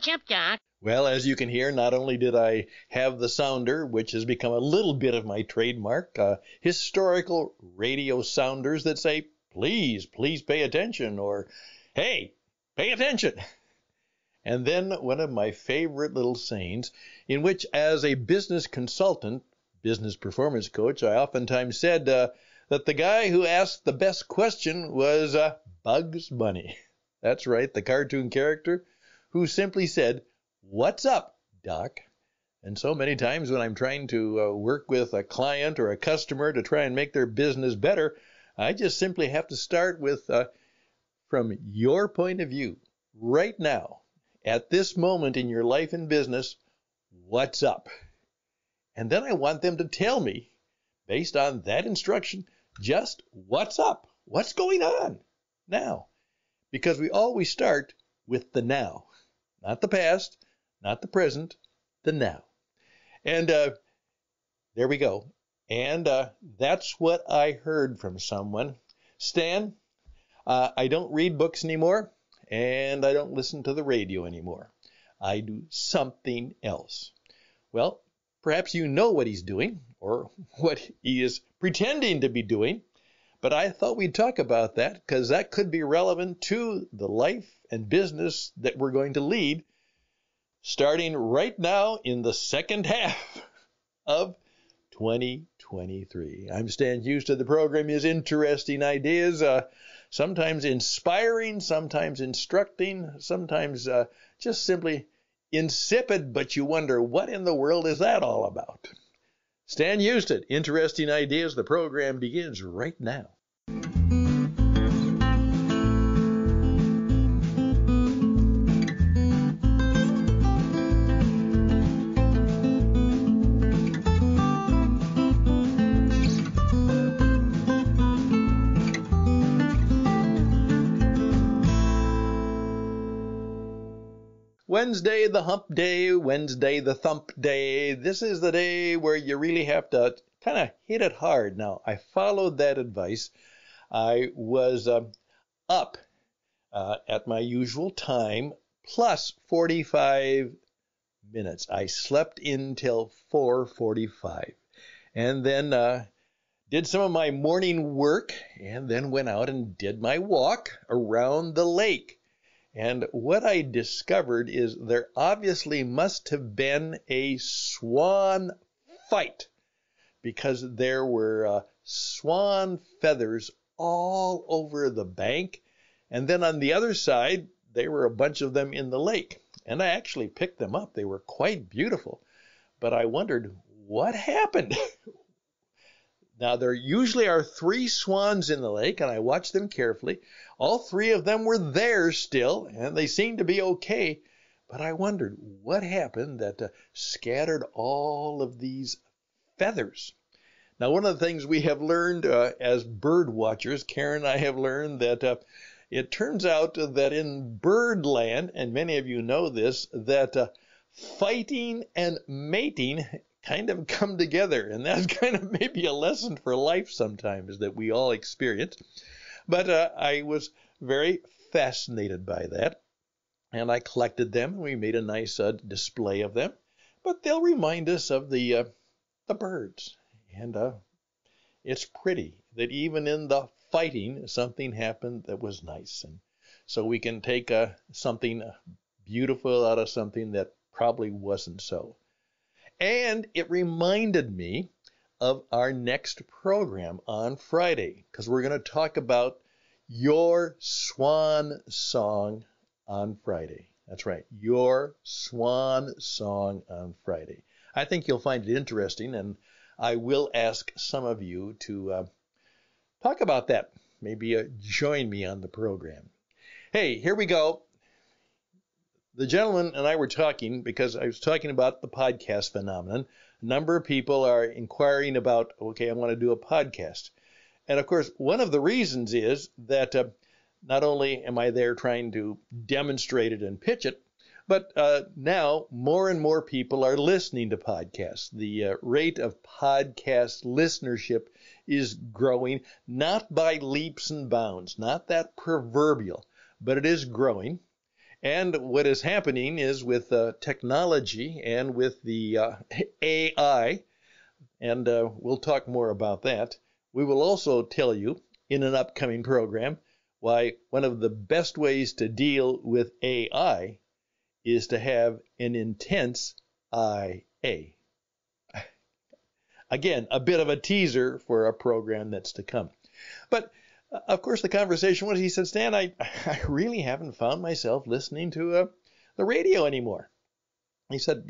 What's up, Doc? Well, as you can hear, not only did I have the sounder, which has become a little bit of my trademark, historical radio sounders that say, please pay attention, or, hey, pay attention. And then one of my favorite little sayings, in which as a business consultant, business performance coach, I oftentimes said that the guy who asked the best question was Bugs Bunny. That's right, the cartoon character who simply said, "What's up, Doc?" And so many times when I'm trying to work with a client or a customer to try and make their business better, I just simply have to start with, from your point of view, right now, at this moment in your life and business, what's up? And then I want them to tell me, based on that instruction, just what's up? What's going on now? Because we always start with the now. Not the past, not the present, the now. And there we go. And that's what I heard from someone. Stan, I don't read books anymore, and I don't listen to the radio anymore. I do something else. Well, perhaps you know what he's doing, or what he is pretending to be doing, but I thought we'd talk about that because that could be relevant to the life and business that we're going to lead starting right now in the second half of 2023. I'm Stan Houston. The program is Interesting Ideas, sometimes inspiring, sometimes instructing, sometimes just simply insipid, but you wonder, what in the world is that all about? Stan Houston, Interesting Ideas. The program begins right now. Wednesday, the hump day, Wednesday, the thump day. This is the day where you really have to kind of hit it hard. Now, I followed that advice. I was up at my usual time, plus 45 minutes. I slept until 4:45, and then did some of my morning work, and then went out and did my walk around the lake. And what I discovered is there obviously must have been a swan fight, because there were swan feathers all over the bank. And then on the other side, there were a bunch of them in the lake. And I actually picked them up. They were quite beautiful. But I wondered, what happened? Now, there usually are 3 swans in the lake, and I watched them carefully. All 3 of them were there still, and they seemed to be okay. But I wondered what happened that scattered all of these feathers. Now, one of the things we have learned as bird watchers, Karen and I have learned that it turns out that in birdland, and many of you know this, that fighting and mating kind of come together, and that's kind of maybe a lesson for life sometimes that we all experience. But I was very fascinated by that, and I collected them, and we made a nice display of them. But they'll remind us of the birds, and it's pretty that even in the fighting, something happened that was nice, and so we can take something beautiful out of something that probably wasn't so. And it reminded me of our next program on Friday, because we're going to talk about your swan song on Friday. That's right, your swan song on Friday. I think you'll find it interesting, and I will ask some of you to talk about that. Maybe join me on the program. Hey, here we go. The gentleman and I were talking because I was talking about the podcast phenomenon. A number of people are inquiring about, okay, I want to do a podcast. And of course, one of the reasons is that not only am I there trying to demonstrate it and pitch it, but now more and more people are listening to podcasts. The rate of podcast listenership is growing, not by leaps and bounds, not that proverbial, but it is growing. And what is happening is with technology and with the AI, and we'll talk more about that. We will also tell you in an upcoming program why one of the best ways to deal with AI is to have an intense IA. Again, a bit of a teaser for a program that's to come. But of course, the conversation was, he said, Stan, I really haven't found myself listening to the radio anymore. He said,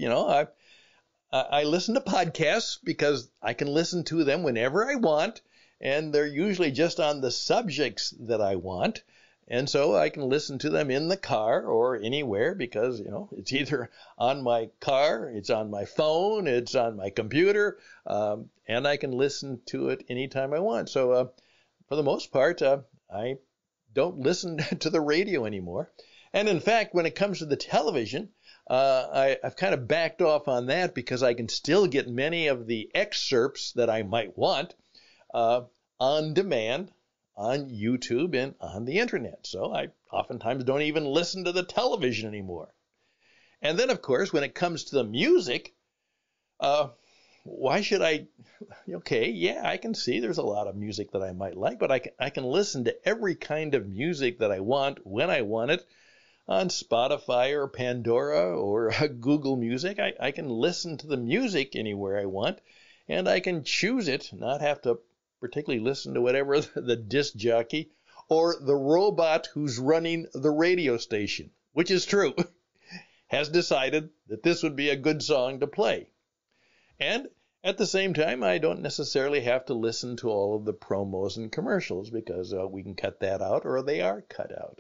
I listen to podcasts because I can listen to them whenever I want, and they're usually just on the subjects that I want. And so I can listen to them in the car or anywhere because, it's either on my car, it's on my phone, it's on my computer, and I can listen to it anytime I want. So for the most part, I don't listen to the radio anymore. And in fact, when it comes to the television, I've kind of backed off on that because I can still get many of the excerpts that I might want on demand on YouTube and on the internet. So I oftentimes don't even listen to the television anymore. And then, of course, when it comes to the music, why should I? Okay, yeah, I can see there's a lot of music that I might like, but I can listen to every kind of music that I want when I want it on Spotify or Pandora or Google Music. I can listen to the music anywhere I want, and I can choose it, not have to particularly listen to whatever the disc jockey or the robot who's running the radio station, which is true, has decided that this would be a good song to play. And at the same time, I don't necessarily have to listen to all of the promos and commercials because we can cut that out, or they are cut out.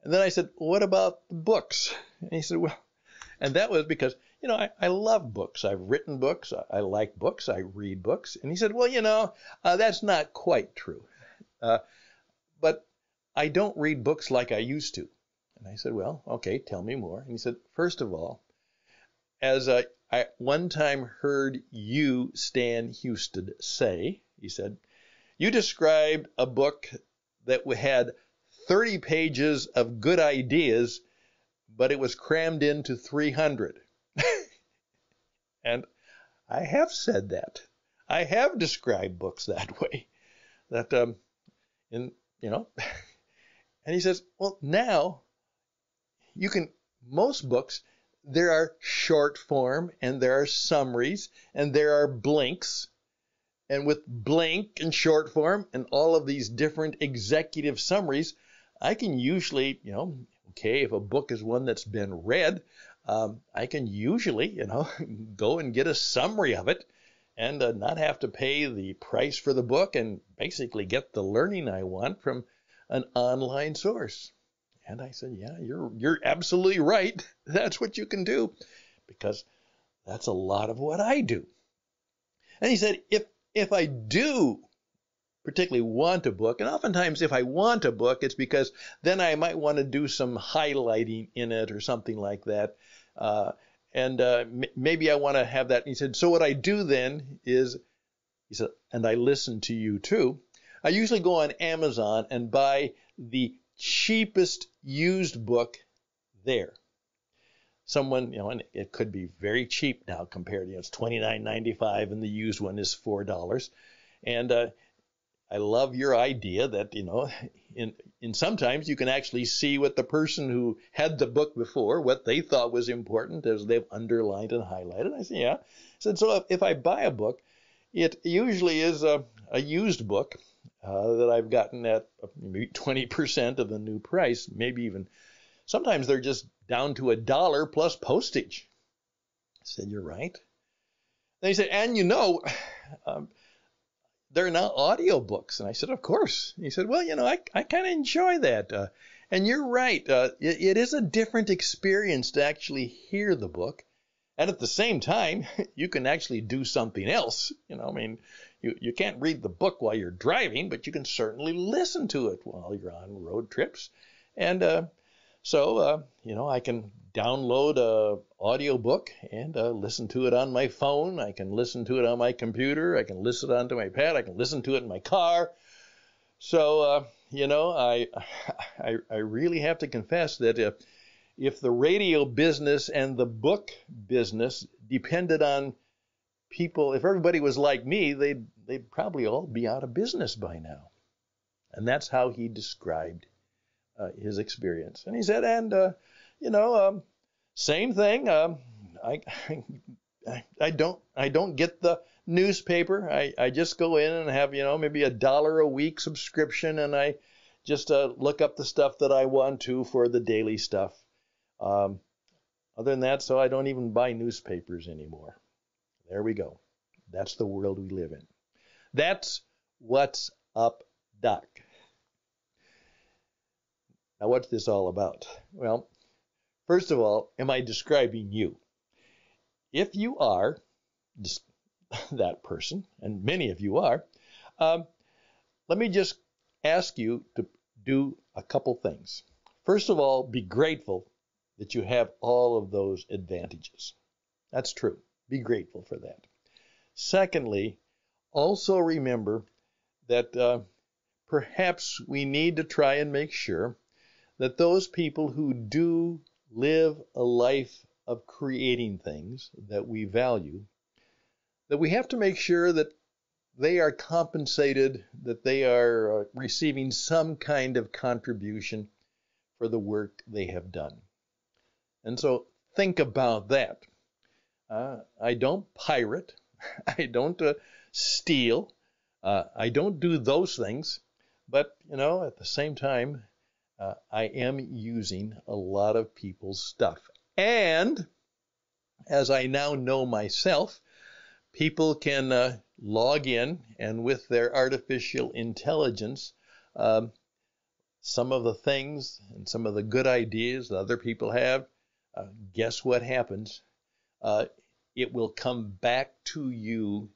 And then I said, what about the books? And he said, well, and that was because, I love books. I've written books. I like books. I read books. And he said, well, that's not quite true. But I don't read books like I used to. And I said, well, okay, tell me more. And he said, first of all, as I one time heard you, Stan Houston, say, he said, you described a book that had 30 pages of good ideas, but it was crammed into 300. And I have said that. I have described books that way. That, and he says, well, now you can, most books, there are short form and there are summaries and there are blinks. And with blink and short form and all of these different executive summaries, I can usually, if a book is one that's been read, I can usually, go and get a summary of it and not have to pay the price for the book and basically get the learning I want from an online source. And I said, yeah, you're absolutely right. That's what you can do because that's a lot of what I do. And he said, if I do particularly want a book, and oftentimes if I want a book, it's because then I might want to do some highlighting in it or something like that. Maybe I want to have that. And he said, so what I do then is, he said, and I listen to you too. I usually go on Amazon and buy the cheapest used book there. Someone, and it could be very cheap now compared to, it's $29.95 and the used one is $4. And I love your idea that, in sometimes you can actually see what the person who had the book before, what they thought was important as they've underlined and highlighted. I said, yeah. I said, so if I buy a book, it usually is a used book that I've gotten at maybe 20% of the new price, maybe even, sometimes they're just down to $1 plus postage. I said, you're right. Then he said, and there are now audiobooks. And I said, of course. He said, well, I kind of enjoy that. And you're right. It is a different experience to actually hear the book. And at the same time, you can actually do something else. You can't read the book while you're driving, but you can certainly listen to it while you're on road trips. And so I can download a audiobook and listen to it on my phone. I can listen to it on my computer. I can listen onto my pad. I can listen to it in my car. So, I really have to confess that if the radio business and the book business depended on people, if everybody was like me, they'd probably all be out of business by now. And that's how he described his experience. And he said, same thing. I don't get the newspaper. I just go in and have maybe $1 a week subscription, and I just look up the stuff that I want to for the daily stuff. Other than that, so I don't even buy newspapers anymore. There we go. That's the world we live in. That's what's up, Doc. Now, what's this all about? Well, first of all, am I describing you? If you are that person, and many of you are, let me just ask you to do a couple things. First of all, be grateful that you have all of those advantages. That's true. Be grateful for that. Secondly, also remember that perhaps we need to try and make sure that those people who do live a life of creating things that we value, that we have to make sure that they are compensated, that they are receiving some kind of contribution for the work they have done. And so think about that. I don't pirate. I don't steal. I don't do those things. But, at the same time, I am using a lot of people's stuff. And as I now know myself, people can log in, and with their artificial intelligence, some of the things and some of the good ideas that other people have, guess what happens? It will come back to you,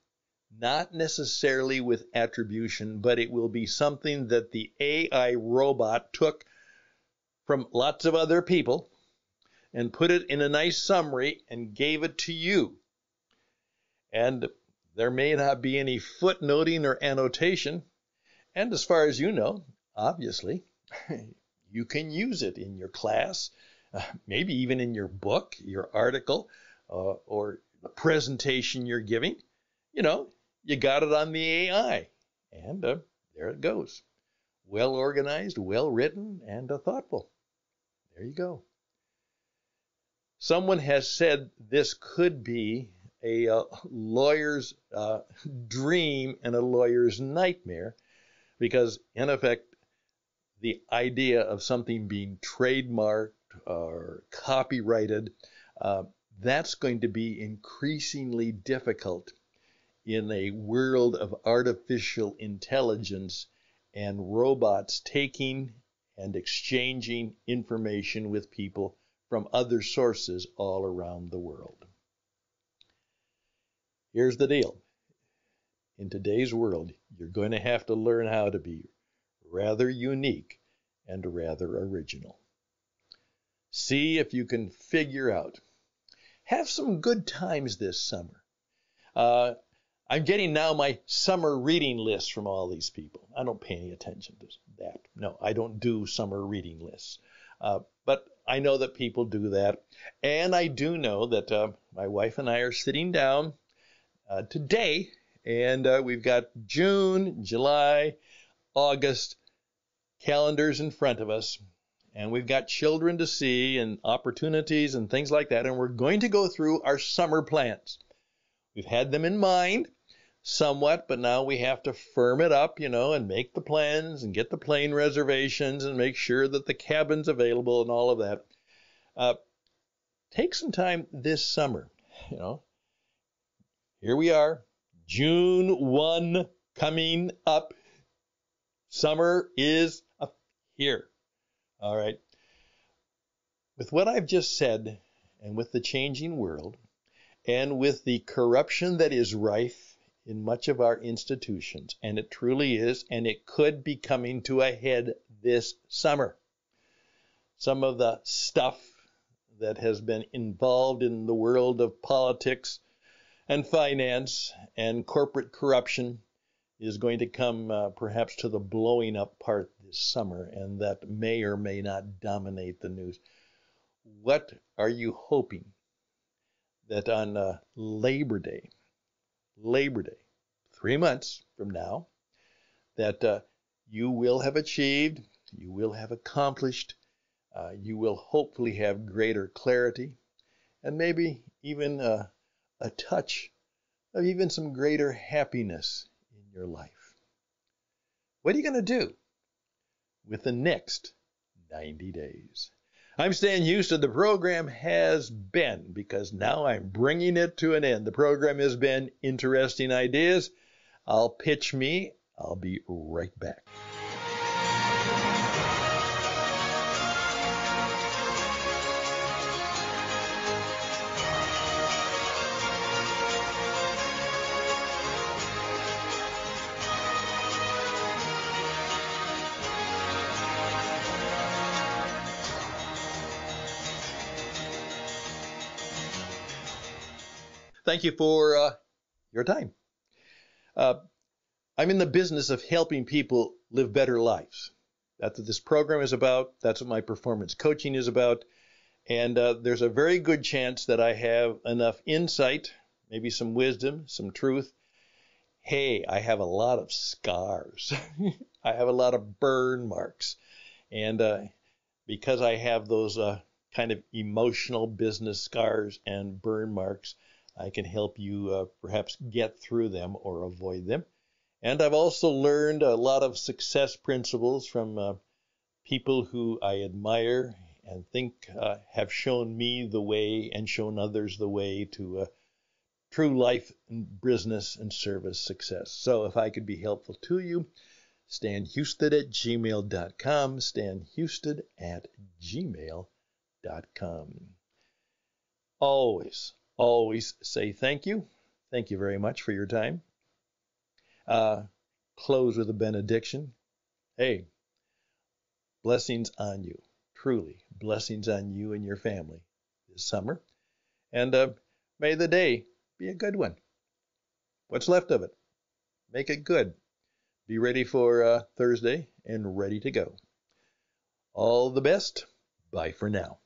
not necessarily with attribution, but it will be something that the AI robot took from lots of other people and put it in a nice summary and gave it to you. And there may not be any footnoting or annotation. And as far as you know, obviously, you can use it in your class, maybe even in your book, your article, or the presentation you're giving. You got it on the AI. And there it goes. Well organized, well written, and thoughtful. There you go. Someone has said this could be a lawyer's dream and a lawyer's nightmare, because in effect, the idea of something being trademarked or copyrighted, that's going to be increasingly difficult in a world of artificial intelligence and robots taking and exchanging information with people from other sources all around the world. Here's the deal. In today's world, you're going to have to learn how to be rather unique and rather original. See if you can figure out. Have some good times this summer. I'm getting now my summer reading list from all these people. I don't pay any attention to that. No, I don't do summer reading lists. But I know that people do that. And I do know that my wife and I are sitting down today, and we've got June, July, August calendars in front of us. And we've got children to see and opportunities and things like that. And we're going to go through our summer plans. We've had them in mind somewhat, but now we have to firm it up, and make the plans and get the plane reservations and make sure that the cabin's available and all of that. Take some time this summer, Here we are, June 1 coming up. Summer is here. All right. With what I've just said, and with the changing world, and with the corruption that is rife in much of our institutions, and it truly is, and it could be coming to a head this summer. Some of the stuff that has been involved in the world of politics and finance and corporate corruption is going to come perhaps to the blowing up part this summer, and that may or may not dominate the news. What are you hoping that on Labor Day, 3 months from now, that you will have achieved, you will have accomplished, you will hopefully have greater clarity, and maybe even a touch of even some greater happiness in your life? What are you going to do with the next 90 days? I'm Stan Houston. The program has been, because now I'm bringing it to an end. The program has been Interesting Ideas. I'll pitch me. I'll be right back. Thank you for your time. I'm in the business of helping people live better lives. That's what this program is about. That's what my performance coaching is about. And there's a very good chance that I have enough insight, maybe some wisdom, some truth. Hey, I have a lot of scars. I have a lot of burn marks. And because I have those kind of emotional business scars and burn marks, I can help you perhaps get through them or avoid them. And I've also learned a lot of success principles from people who I admire and think have shown me the way and shown others the way to true life and business and service success. So if I could be helpful to you, stanhouston@gmail.com, stanhouston@gmail.com. Always say thank you. Thank you very much for your time. Close with a benediction. Hey, blessings on you. Truly, blessings on you and your family this summer. And may the day be a good one. What's left of it? Make it good. Be ready for Thursday and ready to go. All the best. Bye for now.